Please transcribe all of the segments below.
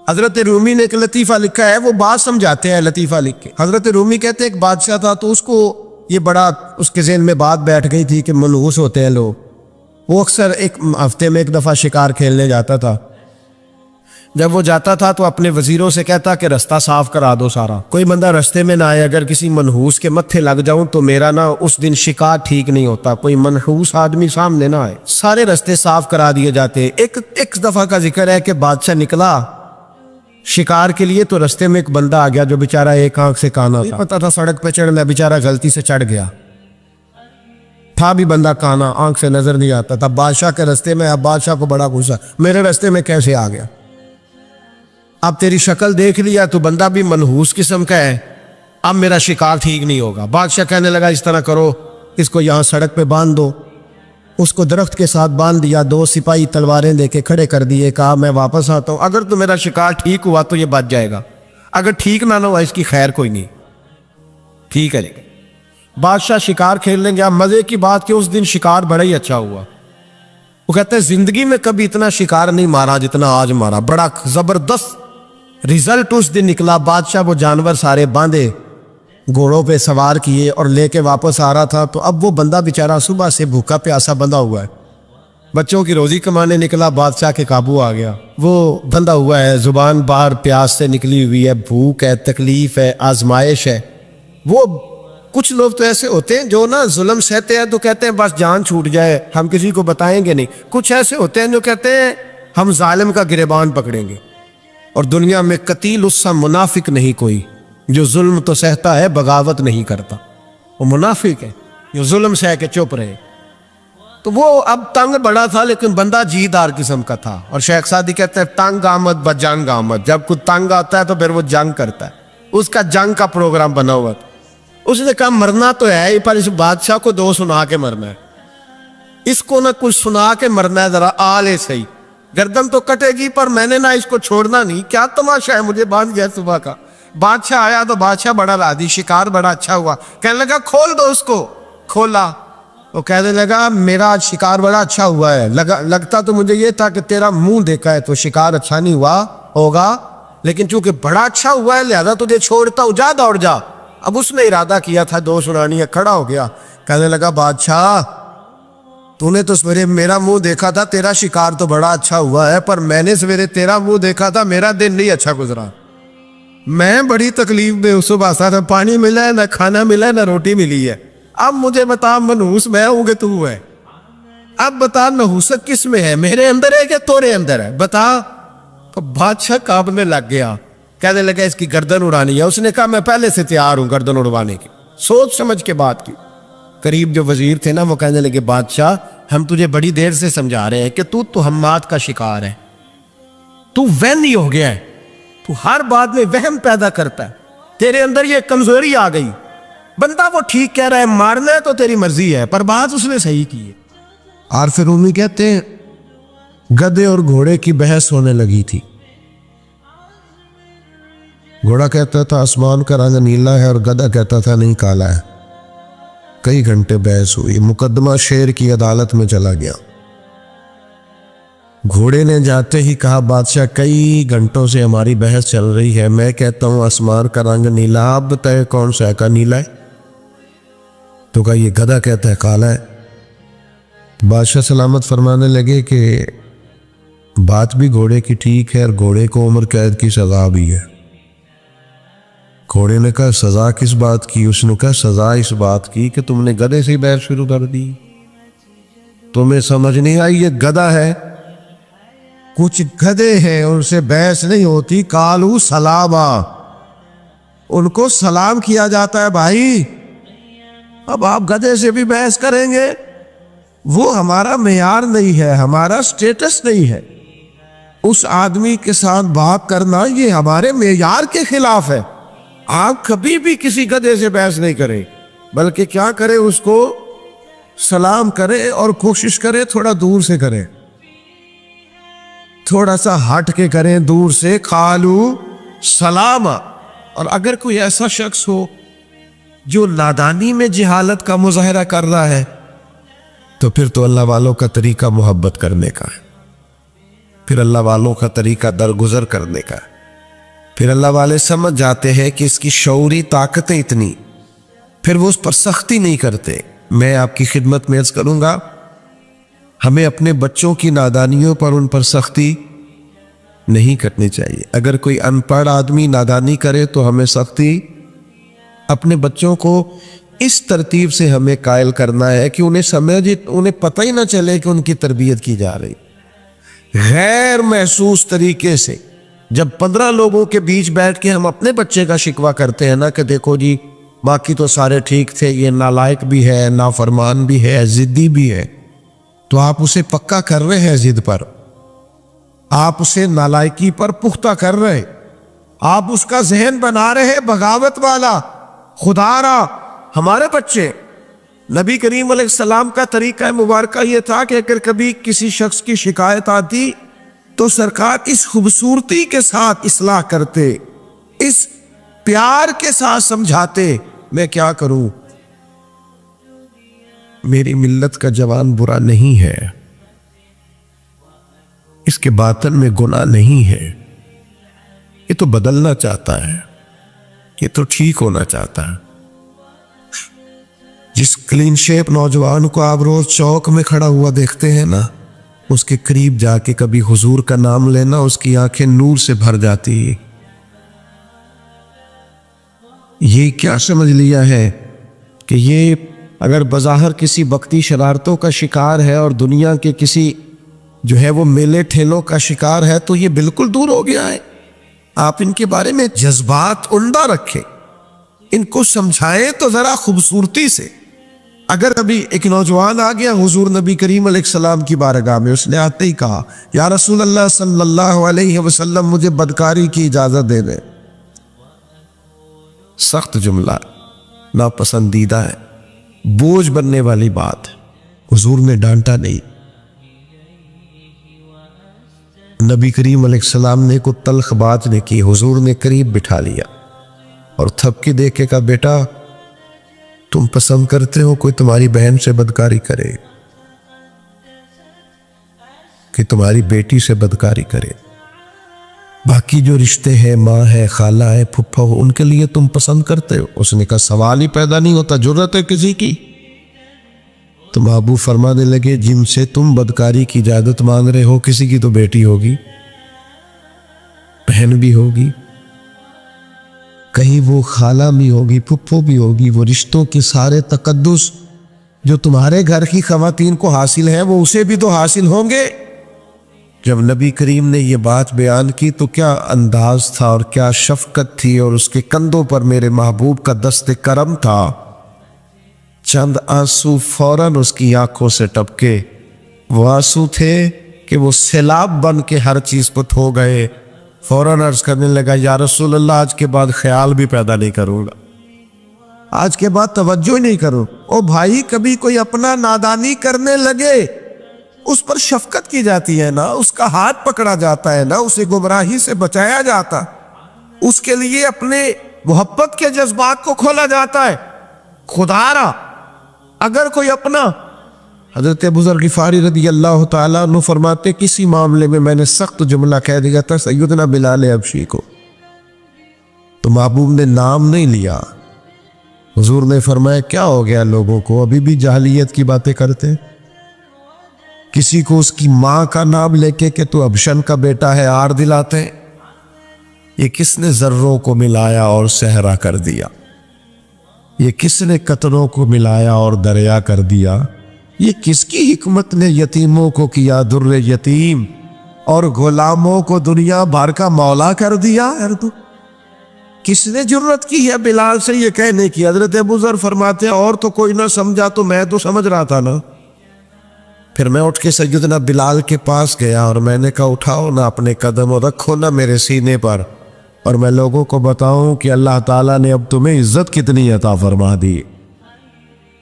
حضرت رومی نے ایک لطیفہ لکھا ہے، وہ بات سمجھاتے ہیں لطیفہ لکھ کے۔ حضرت رومی کہتے ہیں ایک بادشاہ تھا، تو اس کو یہ بڑا اس کے ذہن میں بات بیٹھ گئی تھی کہ منحوس ہوتے ہیں لوگ۔ وہ اکثر ایک ہفتے میں ایک دفعہ شکار کھیلنے جاتا تھا۔ جب وہ جاتا تھا تو اپنے وزیروں سے کہتا کہ رستہ صاف کرا دو سارا، کوئی بندہ رستے میں نہ آئے، اگر کسی منحوس کے متھے لگ جاؤں تو میرا نا اس دن شکار ٹھیک نہیں ہوتا، کوئی منحوس آدمی سامنے نہ آئے۔ سارے رستے صاف کرا دیے جاتے۔ ایک دفعہ کا ذکر ہے کہ بادشاہ نکلا شکار کے لیے، تو رستے میں ایک بندہ آ گیا جو بیچارہ ایک آنکھ سے کانا تھا، پتا تھا سڑک پہ چڑھنا، بیچارہ غلطی سے چڑھ گیا، تھا بھی بندہ کانا، آنکھ سے نظر نہیں آتا تھا، بادشاہ کے رستے میں۔ اب بادشاہ کو بڑا غصہ، میرے رستے میں کیسے آ گیا؟ اب تیری شکل دیکھ لیا تو بندہ بھی منحوس قسم کا ہے، اب میرا شکار ٹھیک نہیں ہوگا۔ بادشاہ کہنے لگا اس طرح کرو، اس کو یہاں سڑک پہ باندھ دو۔ اس کو درخت کے ساتھ باندھ دیا، 2 سپاہی تلواریں لے کے کھڑے کر دیے، کہا میں واپس آتا ہوں، اگر تو میرا شکار ٹھیک ہوا تو یہ بچ جائے گا، اگر ٹھیک نہ ہوا اس کی خیر کوئی نہیں، ٹھیک ہے۔ لیکن بادشاہ شکار کھیلنے گیا، مزے کی بات کہ اس دن شکار بڑا ہی اچھا ہوا۔ وہ کہتے ہیں زندگی میں کبھی اتنا شکار نہیں مارا جتنا آج مارا، بڑا زبردست رزلٹ اس دن نکلا۔ بادشاہ وہ جانور سارے باندھے، گھوڑوں پہ سوار کیے اور لے کے واپس آ رہا تھا، تو اب وہ بندہ بیچارہ صبح سے بھوکا پیاسا بندھا ہوا ہے، بچوں کی روزی کمانے نکلا، بادشاہ کے قابو آ گیا، وہ بندھا ہوا ہے، زبان باہر پیاس سے نکلی ہوئی ہے، بھوک ہے، تکلیف ہے، آزمائش ہے۔ وہ کچھ لوگ تو ایسے ہوتے ہیں جو نا ظلم سہتے ہیں تو کہتے ہیں بس جان چھوٹ جائے، ہم کسی کو بتائیں گے نہیں۔ کچھ ایسے ہوتے ہیں جو کہتے ہیں ہم ظالم کا گریبان پکڑیں گے۔ اور دنیا میں قتیل اس سا منافق نہیں کوئی جو ظلم تو سہتا ہے بغاوت نہیں کرتا، وہ منافق ہے جو ظلم سہ کے چپ رہے۔ تو وہ اب تنگ بڑا تھا لیکن بندہ جی دار قسم کا تھا، اور شیخ سعدی کہتے ہیں تنگ آمد بجنگ آمد، جب کوئی تنگ آتا ہے تو پھر وہ جنگ کرتا ہے، اس کا جنگ کا پروگرام بنا ہوا تھا۔ اس نے کہا مرنا تو ہے ہی، پر اس بادشاہ کو 2 سنا کے مرنا ہے، اس کو نہ کچھ سنا کے مرنا ہے، ذرا آلے صحیح، گردن تو کٹے گی پر میں نے نہ اس کو چھوڑنا نہیں۔ کیا تماشا ہے، مجھے باندھ گیا صبح کا۔ بادشاہ آیا تو بادشاہ بڑا راضی، شکار بڑا اچھا ہوا، کہنے لگا کھول دو اس کو۔ کھولا، وہ کہنے لگا میرا شکار بڑا اچھا ہوا ہے، لگتا تو مجھے یہ تھا کہ تیرا منہ دیکھا ہے تو شکار اچھا نہیں ہوا ہوگا، لیکن چونکہ بڑا اچھا ہوا ہے لہذا تجھے چھوڑتا ہوں، جا دوڑ جا۔ اب اس نے ارادہ کیا تھا 2 سنانی ہے، کھڑا ہو گیا، کہنے لگا بادشاہ تو نے تو سویرے میرا منہ دیکھا تھا، تیرا شکار تو بڑا اچھا ہوا ہے، پر میں نے سویرے تیرا منہ دیکھا تھا، میرا دن نہیں اچھا گزرا، میں بڑی تکلیف میں صبح سے، نہ پانی ملا ہے، نہ کھانا ملا ہے، نہ روٹی ملی ہے۔ اب مجھے بتا منحوس میں ہوں کہ تو ہے؟ اب بتا نحوست کس میں ہے، میرے اندر ہے کہ تورے اندر ہے، بتا۔ تو بادشاہ کانپنے لگ گیا، کہنے لگا اس کی گردن اڑانی ہے۔ اس نے کہا میں پہلے سے تیار ہوں گردن اڑوانے کی، سوچ سمجھ کے بات کی۔ قریب جو وزیر تھے نا وہ کہنے لگے بادشاہ ہم تجھے بڑی دیر سے سمجھا رہے ہیں کہ تو توہمات کا شکار ہے، تو وہمی ہو گیا ہے، تو ہر بات میں وہم پیدا کرتا ہے، تیرے اندر یہ کمزوری آ گئی۔ بندہ وہ ٹھیک کہہ رہا ہے، مارنا ہے تو تیری مرضی ہے، پر بات اس نے صحیح کی ہے۔ عارف رومی کہتے ہیں گدھے اور گھوڑے کی بحث ہونے لگی تھی۔ گھوڑا کہتا تھا آسمان کا رنگ نیلا ہے اور گدھا کہتا تھا نہیں کالا ہے۔ کئی گھنٹے بحث ہوئی، مقدمہ شیر کی عدالت میں چلا گیا۔ گھوڑے نے جاتے ہی کہا بادشاہ کئی گھنٹوں سے ہماری بحث چل رہی ہے، میں کہتا ہوں آسمان کا رنگ نیلا، آپ بتائیں کون سا کا نیلا ہے؟ تو کہا یہ گدھا کہتا ہے کالا ہے۔ بادشاہ سلامت فرمانے لگے کہ بات بھی گھوڑے کی ٹھیک ہے اور گھوڑے کو عمر قید کی سزا بھی ہے۔ گھوڑے نے کہا سزا کس بات کی؟ اس نے کہا سزا اس بات کی کہ تم نے گدھے سے بحث شروع کر دی، تمہیں سمجھ نہیں آئی یہ گدھا ہے؟ کچھ گدھے ہیں ان سے بحث نہیں ہوتی، کالو سلاما، ان کو سلام کیا جاتا ہے بھائی۔ اب آپ گدھے سے بھی بحث کریں گے؟ وہ ہمارا معیار نہیں ہے، ہمارا سٹیٹس نہیں ہے، اس آدمی کے ساتھ بات کرنا یہ ہمارے معیار کے خلاف ہے۔ آپ کبھی بھی کسی گدھے سے بحث نہیں کریں، بلکہ کیا کریں، اس کو سلام کریں اور کوشش کریں تھوڑا دور سے کریں، تھوڑا سا ہٹ کے کریں، دور سے، قالو سلام۔ اور اگر کوئی ایسا شخص ہو جو نادانی میں جہالت کا مظاہرہ کر رہا ہے تو پھر تو اللہ والوں کا طریقہ محبت کرنے کا ہے، پھر اللہ والوں کا طریقہ درگزر کرنے کا ہے۔ پھر اللہ والے سمجھ جاتے ہیں کہ اس کی شعوری طاقتیں اتنی، پھر وہ اس پر سختی نہیں کرتے۔ میں آپ کی خدمت میں عرض کروں گا، ہمیں اپنے بچوں کی نادانیوں پر ان پر سختی نہیں کرنی چاہیے۔ اگر کوئی ان پڑھ آدمی نادانی کرے تو ہمیں سختی اپنے بچوں کو اس ترتیب سے ہمیں قائل کرنا ہے کہ انہیں پتہ ہی نہ چلے کہ ان کی تربیت کی جا رہی، غیر محسوس طریقے سے۔ جب 15 لوگوں کے بیچ بیٹھ کے ہم اپنے بچے کا شکوہ کرتے ہیں نا کہ دیکھو جی باقی تو سارے ٹھیک تھے، یہ نالائق بھی ہے، نافرمان بھی ہے، ضدی بھی ہے، تو آپ اسے پکا کر رہے ہیں ضد پر، آپ اسے نالائکی پر پختہ کر رہے، آپ اس کا ذہن بنا رہے ہیں بغاوت والا، خدا را۔ ہمارے بچے، نبی کریم علیہ السلام کا طریقہ مبارکہ یہ تھا کہ اگر کبھی کسی شخص کی شکایت آتی تو سرکار اس خوبصورتی کے ساتھ اصلاح کرتے، اس پیار کے ساتھ سمجھاتے۔ میں کیا کروں، میری ملت کا جوان برا نہیں ہے، اس کے باطن میں گناہ نہیں ہے، یہ تو بدلنا چاہتا ہے، یہ تو ٹھیک ہونا چاہتا ہے۔ جس کلین شیپ نوجوان کو آپ روز چوک میں کھڑا ہوا دیکھتے ہیں نا، اس کے قریب جا کے کبھی حضور کا نام لینا اس کی آنکھیں نور سے بھر جاتی ہے۔ یہ کیا سمجھ لیا ہے کہ یہ اگر بظاہر کسی وقتی شرارتوں کا شکار ہے اور دنیا کے کسی جو ہے وہ میلے ٹھیلوں کا شکار ہے تو یہ بالکل دور ہو گیا ہے۔ آپ ان کے بارے میں جذبات عمدہ رکھیں، ان کو سمجھائیں تو ذرا خوبصورتی سے۔ اگر ابھی ایک نوجوان آ گیا حضور نبی کریم علیہ السلام کی بارگاہ میں، اس نے آتے ہی کہا یا رسول اللہ صلی اللہ علیہ وسلم مجھے بدکاری کی اجازت دے دیں، سخت جملہ، ناپسندیدہ ہے، بوجھ بننے والی بات ہے۔ حضور نے ڈانٹا نہیں، نبی کریم علیہ السلام نے کوئی تلخ بات نہیں کی، حضور نے قریب بٹھا لیا اور تھپکی دے کے کہا بیٹا تم پسند کرتے ہو کوئی تمہاری بہن سے بدکاری کرے کہ تمہاری بیٹی سے بدکاری کرے؟ باقی جو رشتے ہیں، ماں ہے، خالہ ہے، پھپھا ہو، ان کے لیے تم پسند کرتے ہو؟ اس نے کہا سوال ہی پیدا نہیں ہوتا، جرت ہے کسی کی؟ تو محبوب فرمانے لگے جن سے تم بدکاری کی اجازت مانگ رہے ہو کسی کی تو بیٹی ہوگی، بہن بھی ہوگی، کہیں وہ خالہ بھی ہوگی، پھپھو بھی ہوگی، وہ رشتوں کے سارے تقدس جو تمہارے گھر کی خواتین کو حاصل ہیں وہ اسے بھی تو حاصل ہوں گے۔ جب نبی کریم نے یہ بات بیان کی تو کیا انداز تھا اور کیا شفقت تھی، اور اس کے کندھوں پر میرے محبوب کا دست کرم تھا۔ چند آنسو فوراً اس کی آنکھوں سے ٹپکے، وہ آنسو تھے کہ وہ سیلاب بن کے ہر چیز کو دھو گئے۔ فوراً عرض کرنے لگا یا رسول اللہ آج کے بعد خیال بھی پیدا نہیں کروں گا، آج کے بعد توجہ ہی نہیں کروں۔ او بھائی، کبھی کوئی اپنا نادانی کرنے لگے اس پر شفقت کی جاتی ہے نا، اس کا ہاتھ پکڑا جاتا ہے نا، اسے گمراہی سے بچایا جاتا، اس کے لیے اپنے محبت کے جذبات کو کھولا جاتا ہے۔ خدا را اگر کوئی اپنا، حضرت ابو ذر غفاری رضی اللہ تعالیٰ عنہ فرماتے کسی معاملے میں نے سخت جملہ کہہ دیا تھا سیدنا بلال حبشی کو، تو محبوب نے نام نہیں لیا، حضور نے فرمایا کیا ہو گیا لوگوں کو، ابھی بھی جاہلیت کی باتیں کرتے؟ کسی کو اس کی ماں کا نام لے کے کہ تو ابشن کا بیٹا ہے آر دلاتے ہیں؟ یہ کس نے ذروں کو ملایا اور صحرا کر دیا؟ یہ کس نے قطروں کو ملایا اور دریا کر دیا؟ یہ کس کی حکمت نے یتیموں کو کیا در یتیم اور غلاموں کو دنیا بھر کا مولا کر دیا؟ کس نے جرت کی ہے بلال سے یہ کہنے کی؟ حضرت ابو ذر فرماتے ہیں اور تو کوئی نہ سمجھا تو میں تو سمجھ رہا تھا نا۔ پھر میں اٹھ کے سیدنا بلال کے پاس گیا اور میں نے کہا اٹھاؤ نہ اپنے قدم اور رکھو نہ میرے سینے پر، اور میں لوگوں کو بتاؤں کہ اللہ تعالیٰ نے اب تمہیں عزت کتنی عطا فرما دی۔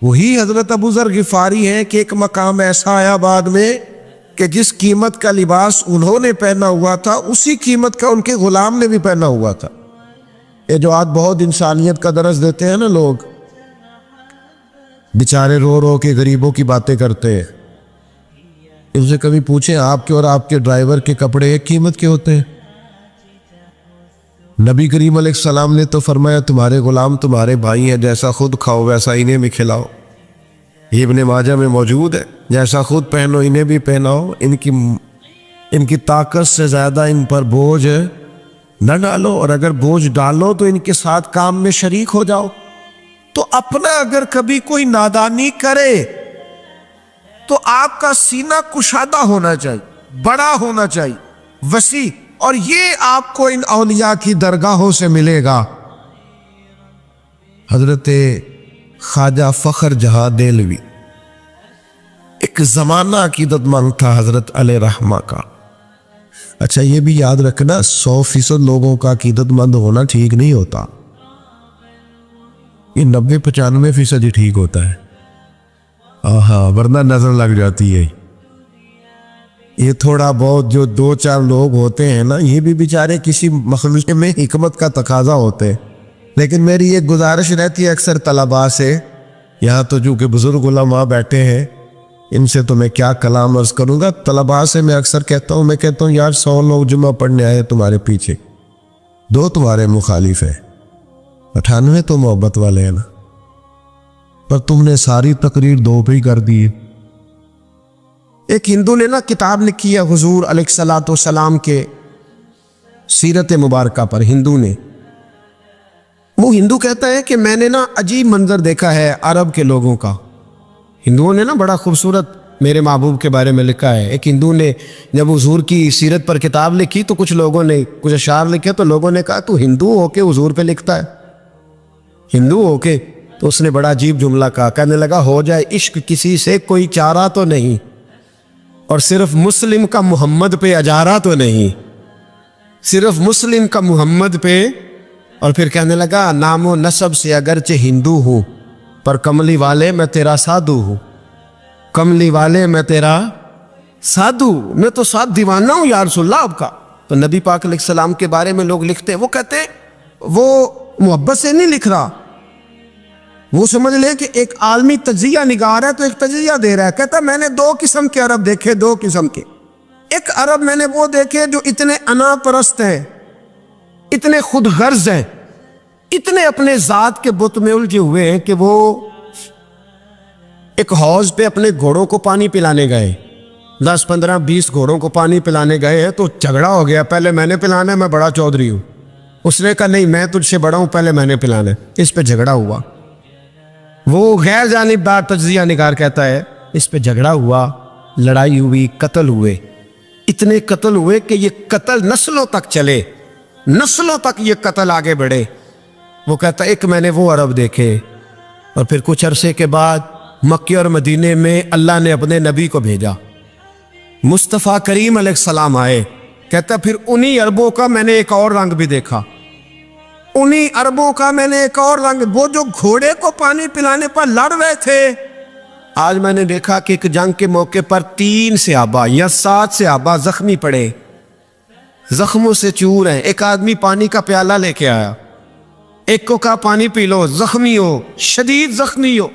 وہی حضرت ابو ذر غفاری ہیں کہ ایک مقام ایسا آیا بعد میں کہ جس قیمت کا لباس انہوں نے پہنا ہوا تھا اسی قیمت کا ان کے غلام نے بھی پہنا ہوا تھا۔ یہ جو آج بہت انسانیت کا درس دیتے ہیں نا لوگ، بیچارے رو رو کے غریبوں کی باتیں کرتے ہیں، ان سے کبھی پوچھیں آپ کے اور آپ کے ڈرائیور کے کپڑے ایک قیمت کے ہوتے ہیں؟ نبی کریم علیہ السلام نے تو فرمایا تمہارے غلام تمہارے بھائی ہیں، جیسا خود کھاؤ ویسا انہیں بھی کھلاؤ۔ یہ ابن ماجہ میں موجود ہے، جیسا خود پہنو انہیں بھی پہناؤ، ان کی طاقت سے زیادہ ان پر بوجھ نہ ڈالو، اور اگر بوجھ ڈالو تو ان کے ساتھ کام میں شریک ہو جاؤ۔ تو اپنا اگر کبھی کوئی نادانی کرے تو آپ کا سینہ کشادہ ہونا چاہیے، بڑا ہونا چاہیے، وسیع، اور یہ آپ کو ان اولیاء کی درگاہوں سے ملے گا۔ حضرت خواجہ فخر جہاں دہلوی ایک زمانہ عقیدت مند تھا حضرت علیہ رحمہ کا۔ اچھا یہ بھی یاد رکھنا 100% لوگوں کا عقیدت مند ہونا ٹھیک نہیں ہوتا، یہ 90-95% ہی ٹھیک ہوتا ہے، ہاں ورنہ نظر لگ جاتی ہے۔ یہ تھوڑا بہت جو 2-4 لوگ ہوتے ہیں نا، یہ بھی بیچارے کسی مخلوق میں حکمت کا تقاضا ہوتے ہیں۔ لیکن میری ایک گزارش رہتی ہے اکثر طلباء سے، یہاں تو جو کہ بزرگ علماء بیٹھے ہیں ان سے تو میں کیا کلام عرض کروں گا، طلباء سے میں اکثر کہتا ہوں یار 100 لوگ جمعہ پڑھنے آئے تمہارے پیچھے، 2 تمہارے مخالف ہیں، 98 تو محبت والے ہیں نا، پر تم نے ساری تقریر 2 پہ ہی کر دی۔ ایک ہندو نے نا کتاب لکھی ہے حضور علیہ السلام کے سیرت مبارکہ پر، ہندو نے، وہ ہندو کہتا ہے کہ میں نے نا عجیب منظر دیکھا ہے عرب کے لوگوں کا۔ ہندوؤں نے نا بڑا خوبصورت میرے محبوب کے بارے میں لکھا ہے۔ ایک ہندو نے جب حضور کی سیرت پر کتاب لکھی تو کچھ لوگوں نے کچھ اشعار لکھے، تو لوگوں نے کہا تو ہندو ہو کے حضور پہ لکھتا ہے، ہندو ہو کے؟ تو اس نے بڑا عجیب جملہ کہا، کہنے لگا ہو جائے عشق کسی سے کوئی چارہ تو نہیں، اور صرف مسلم کا محمد پہ اجارہ تو نہیں، صرف مسلم کا محمد پہ۔ اور پھر کہنے لگا نام و نسب سے اگرچہ ہندو ہوں پر کملی والے میں تیرا سادھو ہوں، کملی والے میں تیرا سادھو، میں تو ساتھ دیوانہ ہوں یا رسول اللہ آپ کا۔ تو نبی پاک علیہ السلام کے بارے میں لوگ لکھتے ہیں، وہ کہتے ہیں وہ محبت سے نہیں لکھ رہا، وہ سمجھ لے کہ ایک عالمی تجزیہ نگار ہے تو ایک تجزیہ دے رہا ہے۔ کہتا میں نے 2 قسم کے عرب دیکھے، 2 قسم کے۔ ایک عرب میں نے وہ دیکھے جو اتنے انا پرست ہیں، اتنے خود غرض ہیں، اتنے اپنے ذات کے بت میں الجھے ہوئے ہیں کہ وہ ایک حوض پہ اپنے گھوڑوں کو پانی پلانے گئے، 10 15 20 گھوڑوں کو پانی پلانے گئے ہیں، تو جھگڑا ہو گیا، پہلے میں نے پلانا ہے، میں بڑا چودھری ہوں۔ اس نے کہا نہیں میں تجھ سے بڑا ہوں، پہلے میں نے پلانا ہے۔ اس پہ جھگڑا ہوا، وہ غیر جانبدار تجزیہ نگار کہتا ہے اس پہ جھگڑا ہوا، لڑائی ہوئی، قتل ہوئے، اتنے قتل ہوئے کہ یہ قتل نسلوں تک چلے، نسلوں تک یہ قتل آگے بڑھے۔ وہ کہتا ہے ایک میں نے وہ عرب دیکھے، اور پھر کچھ عرصے کے بعد مکہ اور مدینے میں اللہ نے اپنے نبی کو بھیجا، مصطفیٰ کریم علیہ السلام آئے۔ کہتا پھر انہی عربوں کا میں نے ایک اور رنگ بھی دیکھا، انہی عربوں کا میں نے ایک اور رنگ، وہ جو گھوڑے کو پانی پلانے پر لڑ رہے تھے، آج میں نے دیکھا کہ ایک جنگ کے موقع پر 3 صحابہ یا 7 صحابہ زخمی پڑے، زخموں سے چور ہیں۔ ایک آدمی پانی کا پیالہ لے کے آیا، ایک کو کہا پانی پی لو، زخمی ہو، شدید زخمی ہو،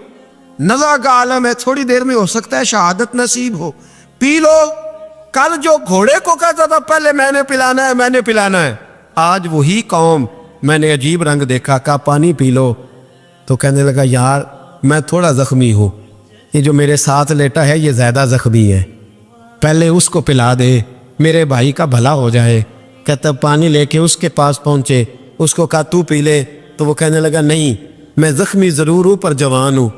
نزع کا عالم ہے، تھوڑی دیر میں ہو سکتا ہے شہادت نصیب ہو، پی لو۔ کل جو گھوڑے کو کہتا تھا پہلے میں نے پلانا ہے، میں نے پلانا ہے، آج وہی قوم میں نے عجیب رنگ دیکھا، کہا پانی پی لو، تو کہنے لگا یار میں تھوڑا زخمی ہوں، یہ جو میرے ساتھ لیٹا ہے یہ زیادہ زخمی ہے، پہلے اس کو پلا دے، میرے بھائی کا بھلا ہو جائے۔ کہتا پانی لے کے اس کے پاس پہنچے، اس کو کہا تو پی لے، تو وہ کہنے لگا نہیں میں زخمی ضرور ہوں پر جوان ہوں،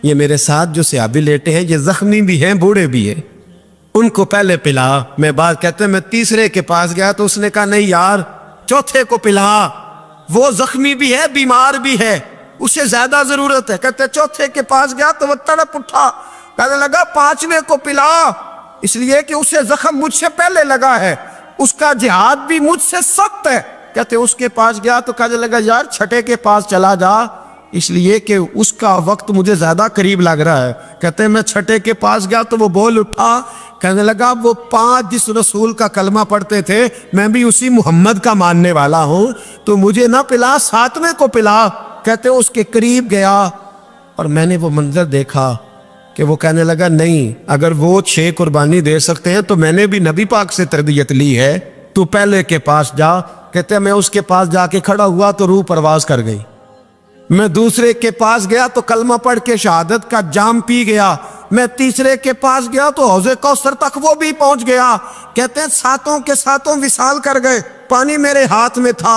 یہ میرے ساتھ جو صحابی لیٹے ہیں یہ زخمی بھی ہیں بوڑھے بھی ہیں، ان کو پہلے پلا۔ میں بات کہتے ہیں میں تیسرے کے پاس گیا تو اس نے کہا نہیں یار چوتھے کو پلا، وہ زخمی بھی ہے بیمار بھی ہے، اسے زیادہ ضرورت ہے۔ کہتے چوتھے کے پاس گیا تو وہ تڑپ اٹھا، کہنے لگا 5ویں کو پلا، اس لیے کہ اسے زخم مجھ سے پہلے لگا ہے، اس کا جہاد بھی مجھ سے سخت ہے۔ کہتے اس کے پاس گیا تو کہنے لگا یار 6 کے پاس چلا جا، اس لیے کہ اس کا وقت مجھے زیادہ قریب لگ رہا ہے۔ کہتے ہیں میں 6 کے پاس گیا تو وہ بول اٹھا، کہنے لگا وہ 5 جس رسول کا کلمہ پڑھتے تھے میں بھی اسی محمد کا ماننے والا ہوں، تو مجھے نہ پلا 7ویں کو پلا۔ کہتے اس کے قریب گیا اور میں نے وہ منظر دیکھا کہ وہ کہنے لگا نہیں اگر وہ 6 قربانی دے سکتے ہیں تو میں نے بھی نبی پاک سے تربیت لی ہے، تو پہلے کے پاس جا، کہتے ہیں میں اس کے پاس جا کے کھڑا ہوا تو روح پرواز کر گئی. میں دوسرے کے پاس گیا تو کلمہ پڑھ کے شہادت کا جام پی گیا. میں تیسرے کے پاس گیا تو حوض کوثر تک وہ بھی پہنچ گیا. کہتے ہیں ساتوں کے ساتوں وصال کر گئے, پانی میرے ہاتھ میں تھا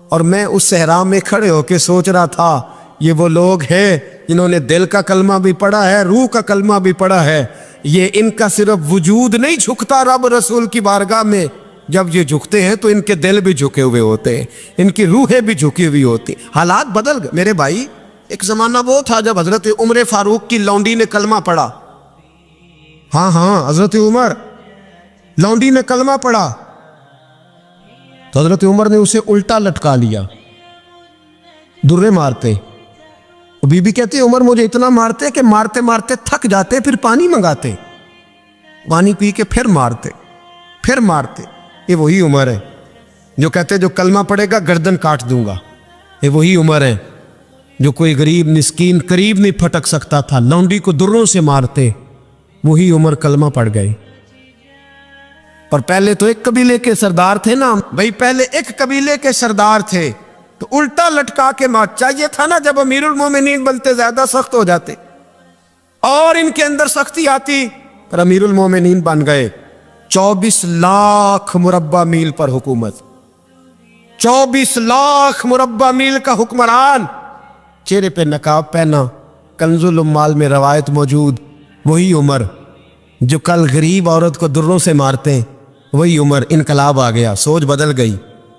اور میں اس صحرا میں کھڑے ہو کے سوچ رہا تھا یہ وہ لوگ ہیں جنہوں نے دل کا کلمہ بھی پڑھا ہے, روح کا کلمہ بھی پڑھا ہے. یہ ان کا صرف وجود نہیں جھکتا رب رسول کی بارگاہ میں, جب یہ جھکتے ہیں تو ان کے دل بھی جھکے ہوئے ہوتے ہیں, ان کی روحیں بھی جھکی ہوئی ہوتی. حالات بدل گئے میرے بھائی. ایک زمانہ وہ تھا جب حضرت عمر فاروق کی لونڈی نے کلمہ پڑھا. ہاں حضرت عمر لونڈی نے کلمہ پڑھا تو حضرت عمر نے اسے الٹا لٹکا لیا, درے مارتے. بی بی کہتی عمر مجھے اتنا مارتے کہ مارتے مارتے تھک جاتے, پھر پانی منگاتے, پانی پی کے پھر مارتے. یہ وہی عمر ہے جو کہتے جو کلمہ پڑھے گا گردن کاٹ دوں گا. یہ وہی عمر ہے جو کوئی غریب مسکین قریب نہیں پھٹک سکتا تھا, لونڈی کو دروں سے مارتے. وہی عمر کلمہ پڑھ گئے. پر پہلے تو ایک قبیلے کے سردار تھے نا بھائی, پہلے ایک قبیلے کے سردار تھے تو الٹا لٹکا کے مار. چاہیے تھا نا جب امیر المومنین بنتے زیادہ سخت ہو جاتے اور ان کے اندر سختی آتی, پر امیر المومنین بن گئے. 24 لاکھ مربع میل پر حکومت, 24 لاکھ مربع میل کا حکمران, چہرے پہ نقاب پہنا. کنز العمال میں روایت موجود, وہی عمر جو کل غریب عورت کو دروں سے مارتے, وہی عمر. انقلاب آ گیا, سوچ بدل گئی,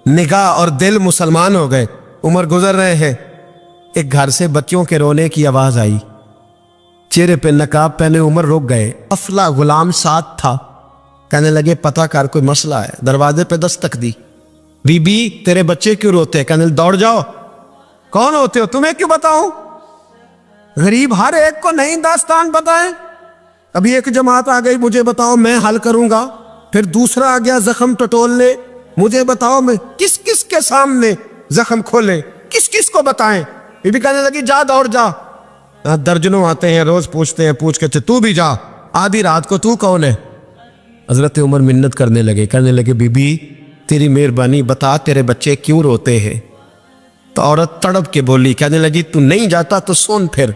نگاہ اور دل مسلمان ہو گئے. عمر گزر رہے ہیں, ایک گھر سے بچوں کے رونے کی آواز آئی. چہرے پہ نقاب پہنے عمر رک گئے. افلا غلام ساتھ تھا. کہنے لگے پتہ کر کوئی مسئلہ ہے. دروازے پہ دستک دی. بی بی تیرے بچے کیوں روتے ہیں؟ کہنے دوڑ جاؤ. کون ہوتے ہو؟ تمہیں کیوں بتاؤں؟ غریب ہر ایک کو نہیں داستان بتائیں. ابھی ایک جماعت آ گئی, مجھے بتاؤ میں حل کروں گا. پھر دوسرا آ گیا زخم ٹٹولنے, مجھے بتاؤ میں کس کس کے سامنے زخم کھولے, کس کس کو بتائیں. بی بی کہنے لگی جا دوڑ جا. درجنوں آتے ہیں روز پوچھتے ہیں, پوچھ کے تو بھی جا. آدھی رات کو تو کون ہے؟ حضرت عمر منت کرنے لگے, کہنے لگے بی بی تیری مہربانی بتا تیرے بچے کیوں روتے ہیں. تو عورت تڑپ کے بولی, کہنے لگی تو نہیں جاتا تو سن پھر.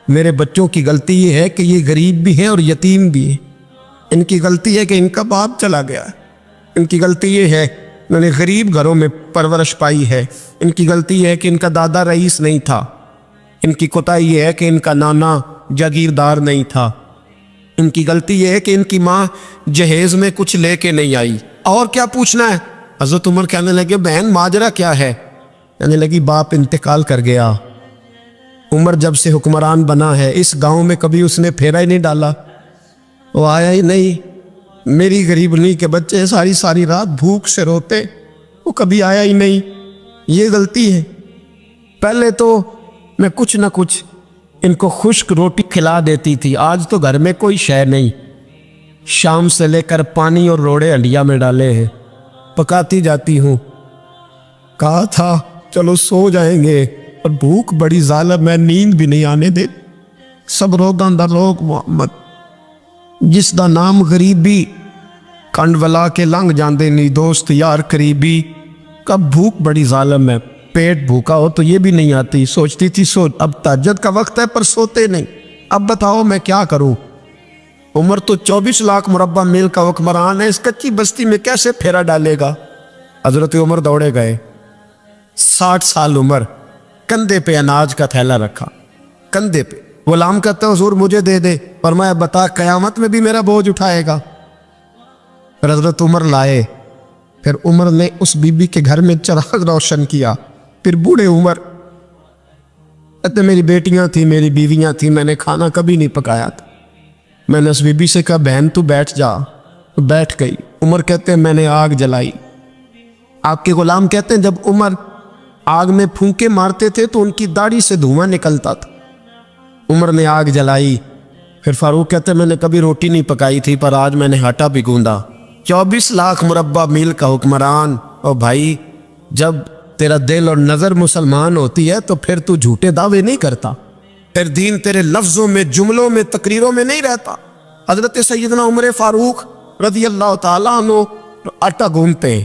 میرے بچوں کی غلطی یہ ہے کہ یہ غریب بھی ہیں اور یتیم بھی ہیں. ان کی غلطی ہے کہ ان کا باپ چلا گیا ہے. ان کی غلطی یہ ہے انہوں نے غریب گھروں میں پرورش پائی ہے. ان کی غلطی یہ ہے کہ ان کا دادا رئیس نہیں تھا. ان کی کوتاہی یہ ہے کہ ان کا نانا جاگیردار نہیں تھا. ان کی غلطی یہ ہے کہ ان کی ماں جہیز میں کچھ لے کے نہیں آئی. اور کیا پوچھنا ہے؟ حضرت عمر کہنے لگے بہن ماجرا کیا ہے؟ کہنے لگی باپ انتقال کر گیا. عمر جب سے حکمران بنا ہے اس گاؤں میں کبھی اس نے پھیرا ہی نہیں ڈالا, وہ آیا ہی نہیں. میری غریبنی کے بچے ساری رات بھوک سے روتے, وہ کبھی آیا ہی نہیں. یہ غلطی ہے. پہلے تو میں کچھ نہ کچھ ان کو خشک روٹی کھلا دیتی تھی, آج تو گھر میں کوئی شے نہیں. شام سے لے کر پانی اور روڑے ہنڈیا میں ڈالے ہیں, پکاتی جاتی ہوں. کہا تھا چلو سو جائیں گے, اور بھوک بڑی ظالم ہے, نیند بھی نہیں آنے دے. سب روگاں دا روگ محمد, جس دا نام غریبی, کنڈ ولا کے لنگ جاندے نہیں دوست یار قریبی. کب بھوک بڑی ظالم ہے, پیٹ بھوکا ہو تو یہ بھی نہیں آتی. سوچتی تھی سو, اب تہجد کا وقت ہے پر سوتے نہیں. اب بتاؤ میں کیا کروں. عمر تو 24 لاکھ مربع میل کا حکمران ہے, اس کچی بستی میں کیسے پھیرا ڈالے گا. حضرت عمر دوڑے گئے. 60 سال عمر, کندھے پہ اناج کا تھیلا رکھا, کندھے پہ. غلام کہتا حضور مجھے دے دے, فرمایا بتا قیامت میں بھی میرا بوجھ اٹھائے گا. پھر حضرت عمر لائے. پھر عمر نے اس بی بی کے گھر میں چراغ روشن کیا. پھر بوڑھے عمر کہتے میری بیٹیاں تھیں, میری بیویاں تھیں, میں نے کھانا کبھی نہیں پکایا تھا. میں نے اس بی بی سے کہا بہن تو بیٹھ جا, تو بیٹھ گئی. عمر کہتے ہیں میں نے آگ جلائی. آپ کے غلام کہتے ہیں جب عمر آگ میں پھونکے مارتے تھے تو ان کی داڑھی سے دھواں نکلتا تھا. عمر نے آگ جلائی. پھر فاروق کہتے ہیں میں نے کبھی روٹی نہیں پکائی تھی پر آج میں نے آٹا بھی گوندا. 24 لاکھ مربع میل کا حکمران. اور بھائی جب تیرا دل اور نظر مسلمان ہوتی ہے تو پھر تو جھوٹے دعوے نہیں کرتا, پھر دین تیرے لفظوں میں جملوں میں تقریروں میں نہیں رہتا. حضرت سیدنا عمر فاروق رضی اللہ تعالیٰ عنہ آٹا گونتے ہیں,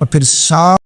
اور پھر صاف